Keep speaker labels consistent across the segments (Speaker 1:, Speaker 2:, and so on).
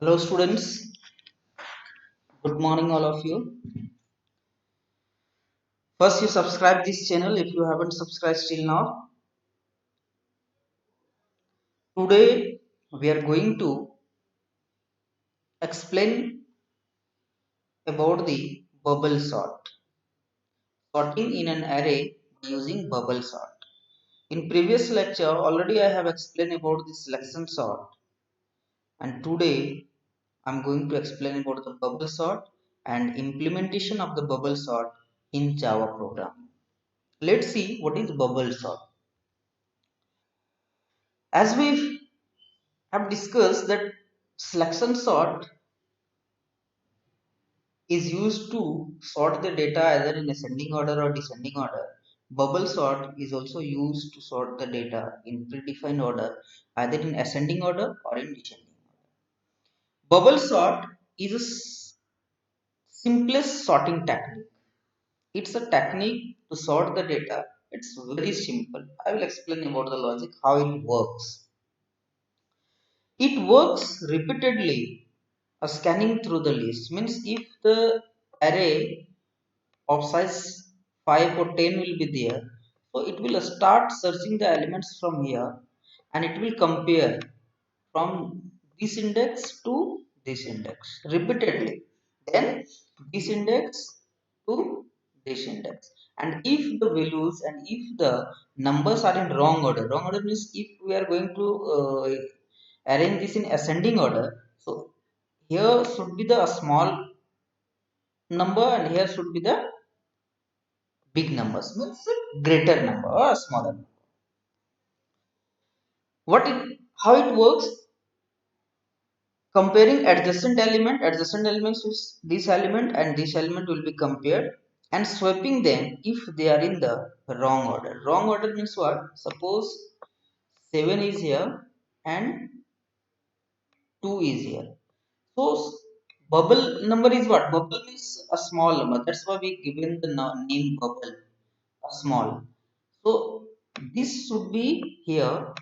Speaker 1: Hello students, good morning all of you. First you subscribe this channel if you haven't subscribed till now. Today we are going to explain about the bubble sort. Sorting in an array using bubble sort. In previous lecture already I have explained about the selection sort, and today I am going to explain about the bubble sort and implementation of the bubble sort in Java program. Let's see what is bubble sort. As we have discussed that selection sort is used to sort the data either in ascending order or descending order. Bubble sort is also used to sort the data in predefined order either in ascending order or in descending order. Bubble sort is a simplest sorting technique. It's a technique to sort the data. It's very simple. I will explain about the logic how it works. It works repeatedly. Scanning through the list means if the array of size 5 or 10 will be there, so it will start searching the elements from here and it will compare from this index to this index repeatedly. Then this index to this index. And if the values and if the numbers are in wrong order means if we are going to arrange this in ascending order, so here should be the small number and here should be the big numbers means greater number or smaller number. What it how it works, comparing adjacent elements with this element and this element will be compared and swapping them if they are in the wrong order means what, suppose 7 is here and 2 is here. So bubble number is what, bubble means a small number, that's why we given the name bubble, a small. So this should be here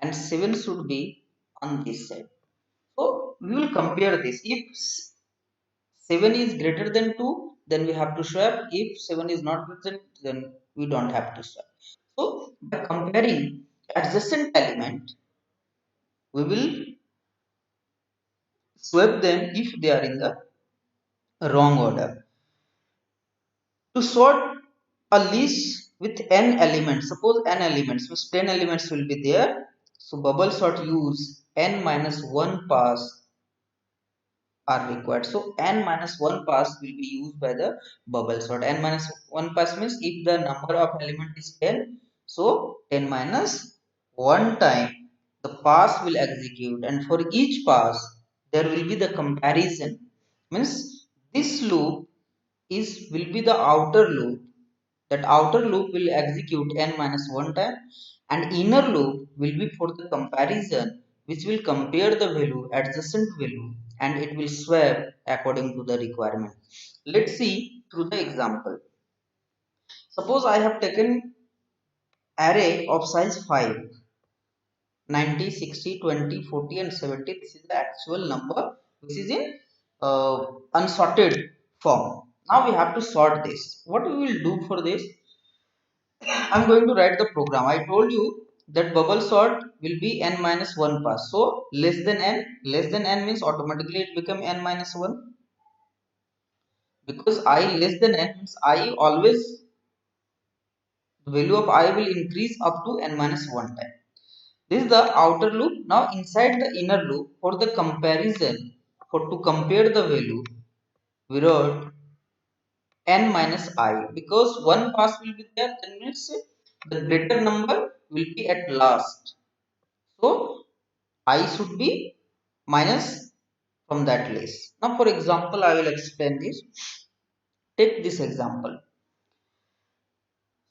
Speaker 1: and 7 should be on this side. So we will compare this. If 7 is greater than 2, then we have to swap. If 7 is not greater, then we don't have to swap. So by comparing adjacent element, we will swap them if they are in the wrong order. To sort a list with n elements, suppose n elements, means 10 elements will be there. So bubble sort use n minus 1 pass are required. So n minus 1 pass will be used by the bubble sort. N minus 1 pass means if the number of element is 10, so 10 minus 1 time the pass will execute, and for each pass there will be the comparison. Means this loop is will be the outer loop. That outer loop will execute n minus 1 time, and inner loop will be for the comparison, which will compare the value adjacent value and it will swap according to the requirement. Let's see through the example. Suppose I have taken array of size 5, 90, 60, 20, 40 and 70. This is the actual number which is in unsorted form. Now we have to sort this. What we will do for this, I'm going to write the program. I told you that bubble sort will be n minus 1 pass. So less than n means automatically it become n minus 1. Because I less than n means I always, the value of I will increase up to n minus 1 time. This is the outer loop. Now inside the inner loop for the comparison, for to compare the value, we wrote n minus I, because one pass will be there, then means the greater number will be at last. So I should be minus from that list. Now for example I will explain this. Take this example.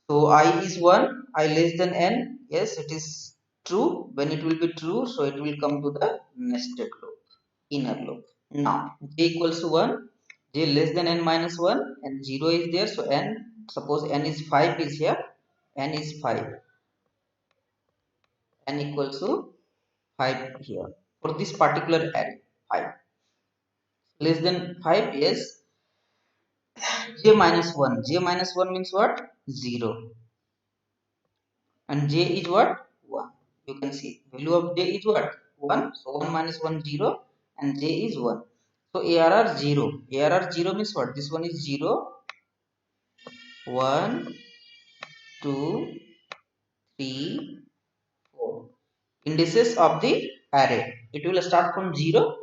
Speaker 1: So I is 1, I less than n. Yes, it is true. When it will be true, so it will come to the nested loop, inner loop. Now j equals to 1, j less than n minus 1 and 0 is there. So n, suppose n is 5 is here, n is 5, n equals to 5 here for this particular array. 5. Less than 5 is j minus 1. J minus 1 means what? 0. And j is what? 1. You can see value of j is what? 1. So 1 minus 1 0 and j is 1. So ARR 0. ARR 0 means what? This one is 0, 1, 2, 3, 4. Indices of the array. It will start from 0.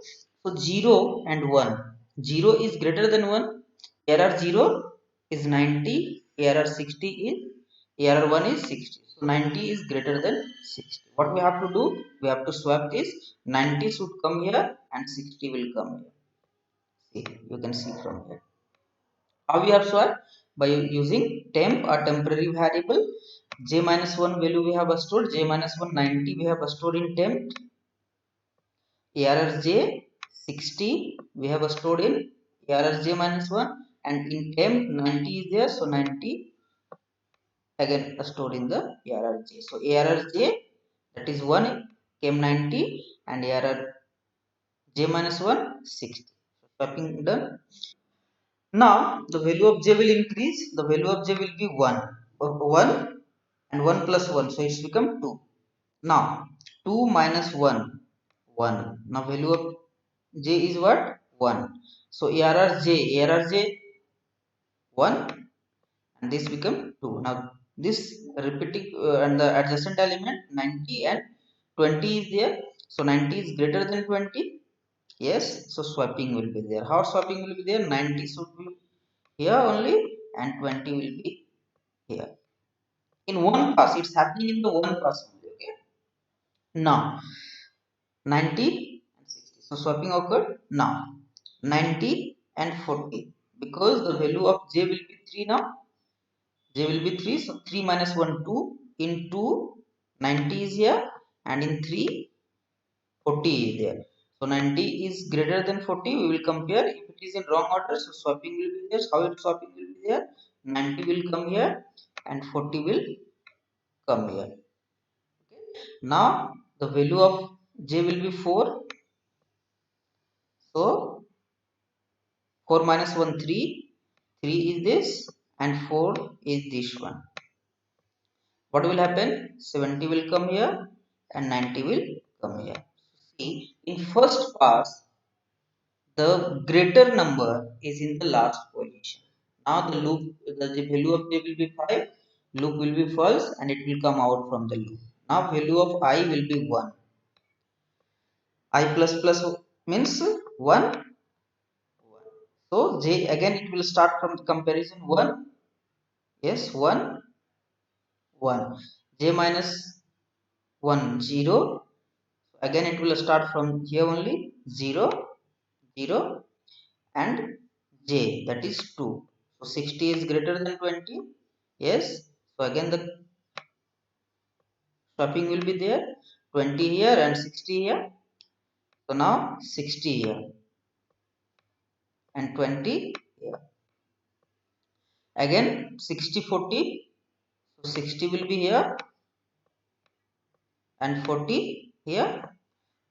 Speaker 1: So 0 and 1. 0 is greater than 1. Error 0 is 90. Error 60 is error 1 is 60. So 90 is greater than 60. What we have to do? We have to swap this. 90 should come here and 60 will come here. See, you can see from here. How we have swapped? By using temp or temporary variable. J minus 1 value we have stored. J minus 1 90 we have stored in temp. ARR j 60 we have stored in ARR j minus 1, and in temp 90 is there, so 90 again stored in the ARR j. So ARR j, that is 1 came 90 and ARR j minus 1 60. So swapping done. Now the value of j will increase. The value of j will be 1. 1 and 1 plus 1, so it's become 2. Now 2 minus 1, 1. Now value of j is what? 1. So ARR j 1 and this become 2. Now this repeating and the adjacent element 90 and 20 is there. So 90 is greater than 20. Yes, so swapping will be there. How swapping will be there? 90 should be here only and 20 will be here. In one pass, it's happening in the one pass only. Okay. Now 90 and 60. So swapping occurred. Now 90 and 40, because the value of j will be 3 now. J will be 3. So 3 minus 1 2. In 2 90 is here, and in 3 40 is there. So 90 is greater than 40. We will compare. If it is in wrong order, so swapping will be there. How it swapping will be there? 90 will come here and 40 will come here. Now the value of j will be 4. So 4 minus 1 3. 3 is this and 4 is this one. What will happen? 70 will come here and 90 will come here. See, in first pass, the greater number is in the last position. Now the value of j will be 5, loop will be false and it will come out from the loop. Now value of I will be 1. I plus plus means 1. So j again it will start from the comparison 1. Yes, 1, 1. J minus 1, 0. Again it will start from here only 0, 0 and j, that is 2. So 60 is greater than 20. Yes. So again the swapping will be there. 20 here and 60 here. So now 60 here and 20 here. Again 60 40. So 60 will be here and 40 here.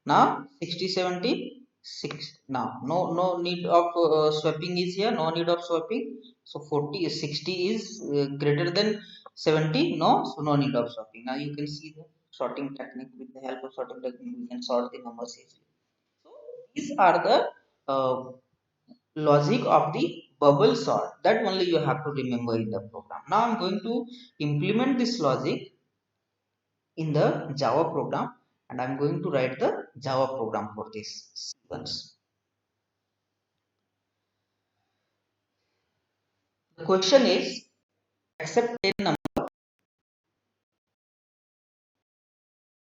Speaker 1: Now 60 70 6. Now no need of swapping is here. No need of swapping. So 40 is 60 is greater than 70. No, so no need of swapping. Now you can see the sorting technique. With the help of sorting technique, we can sort the numbers easily. So these are the logic of the bubble sort. That only you have to remember in the program. Now I'm going to implement this logic in the Java program, and I'm going to write the Java program for this sequence. The question is accept 10 number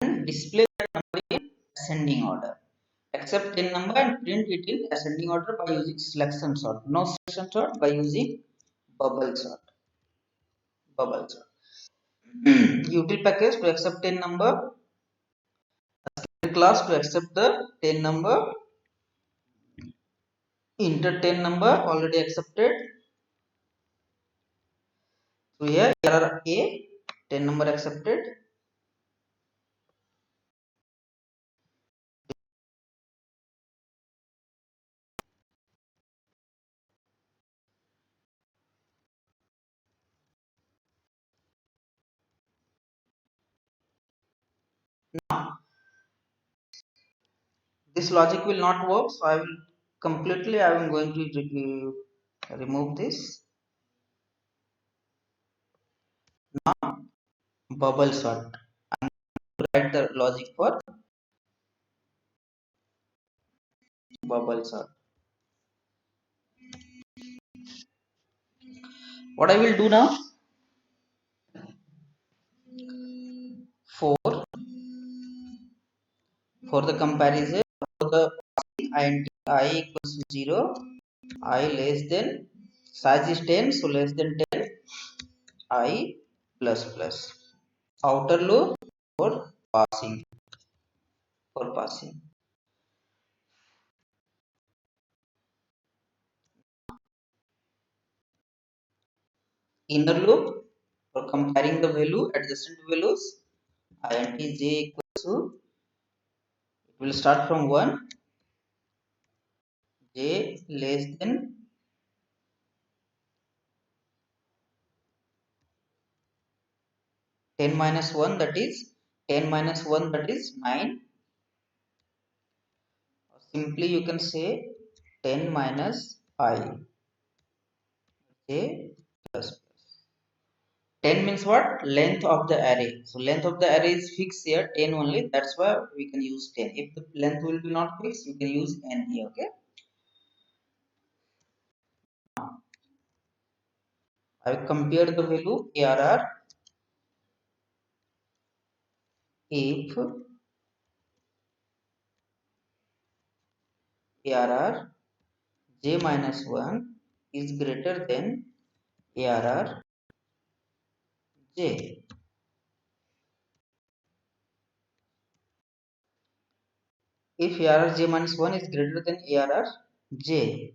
Speaker 1: and display that number in ascending order. Accept 10 number and print it in ascending order by using selection sort. No selection sort, by using bubble sort. Bubble sort. Util package to accept 10 number. Class to accept the 10 number. Enter 10 number already accepted. So here error A, 10 number accepted. Now this logic will not work, so I will completely, I am going to remove this. Now bubble sort. I am going to write the logic for bubble sort. What I will do now, for the comparison, for the int I equals to 0, I less than, size is 10, so less than 10, I plus plus. Outer loop for passing, for passing. Inner loop for comparing the value, adjacent values. Int j equals to, it will start from 1, j less than 10 minus 1, that is 10 minus 1, that is 9. Simply you can say 10 minus I, j plus plus. 10 means what? Length of the array. So length of the array is fixed here, 10 only. That's why we can use 10. If the length will be not fixed, you can use n here. Okay. I will compare the value ARR if ARR j minus 1 is greater than ARR j. If ARR j minus 1 is greater than ARR j,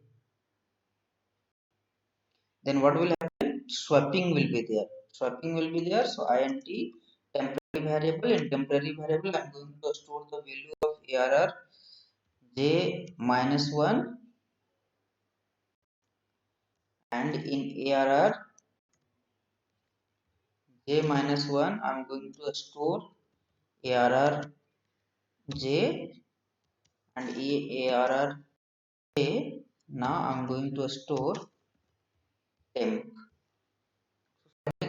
Speaker 1: then what will happen? Swapping will be there. Swapping will be there. So int temporary variable, in temporary variable I am going to store the value of ARR j minus 1, and in ARR j minus 1 I am going to store ARR j, and ARR j, now I am going to store temp.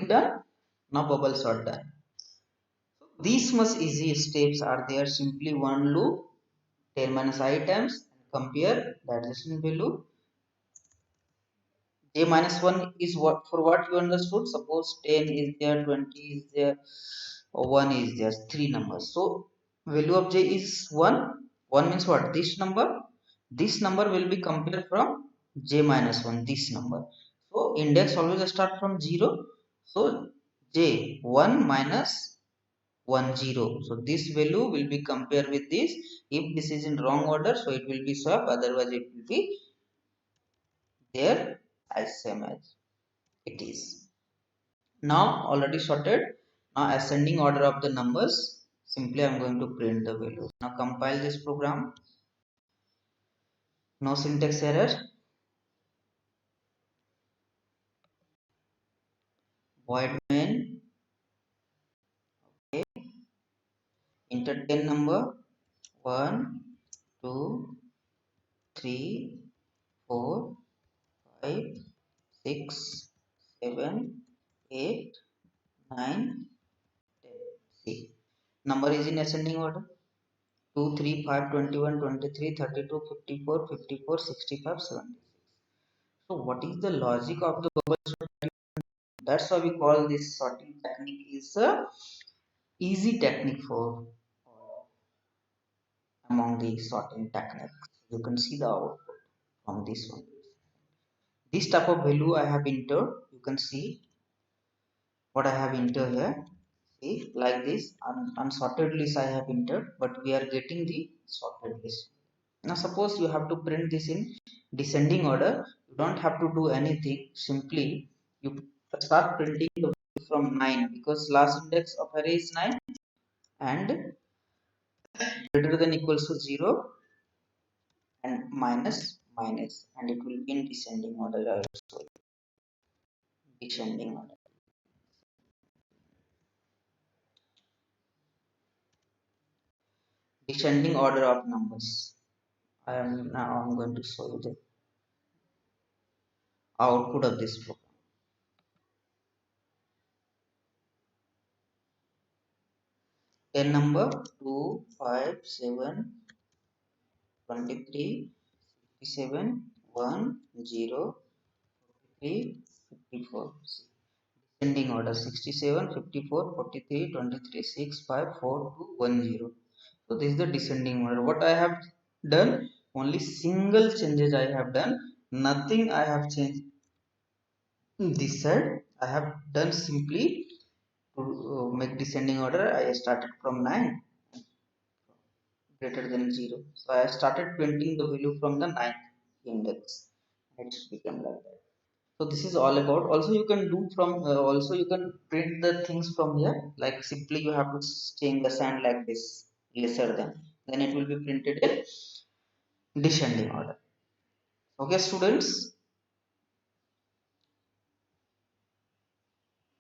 Speaker 1: Done. Now bubble sort done. So these much easy steps are there. Simply one loop, 10 minus I times, compare the adjacent value. J minus 1 is what, for what you understood. Suppose 10 is there, 20 is there, or 1 is there, 3 numbers. So value of j is 1. 1 means what? This number. This number will be compared from j minus 1, this number. So index always start from 0. So j 1 minus 1 0. So this value will be compared with this. If this is in wrong order, so it will be swap. Otherwise it will be there as same as it is. Now already sorted. Now ascending order of the numbers. Simply I am going to print the values. Now compile this program. No syntax error. Void main. Okay. Enter 10 number. 1, 2, 3, 4, 5, 6, 7, 8, 9, 10. See. Number is in ascending order. 2, 3, 5, 21, 23, 32, 54, 54, 65, 76. So what is the logic of the bubble sorting? That's why we call this sorting technique is a easy technique for among the sorting techniques. You can see the output from this one. This type of value I have entered. You can see what I have entered here. See, like this unsorted list I have entered, but we are getting the sorted list. Now suppose you have to print this in descending order. You don't have to do anything. Simply you start printing the from 9, because last index of array is 9, and greater than equals to 0, and minus minus, and it will be in descending order also. Descending order. descending order of numbers. I'm going to show you the output of this program. A number 2, 5, 7, 23, 57, 1, 0, 3, 54. Descending order 67, 54, 43, 23, 6, 5, 4, 2, 1, 0. So this is the descending order. What I have done, only single changes I have done, nothing I have changed this side. I have done simply to make descending order. I started from 9 greater than 0. So I started printing the value from the 9th index. It become like that. So this is all about. Also you can do from also you can print the things from here. Like simply you have to change the sign like this, lesser than. Then it will be printed in descending order. Okay, students.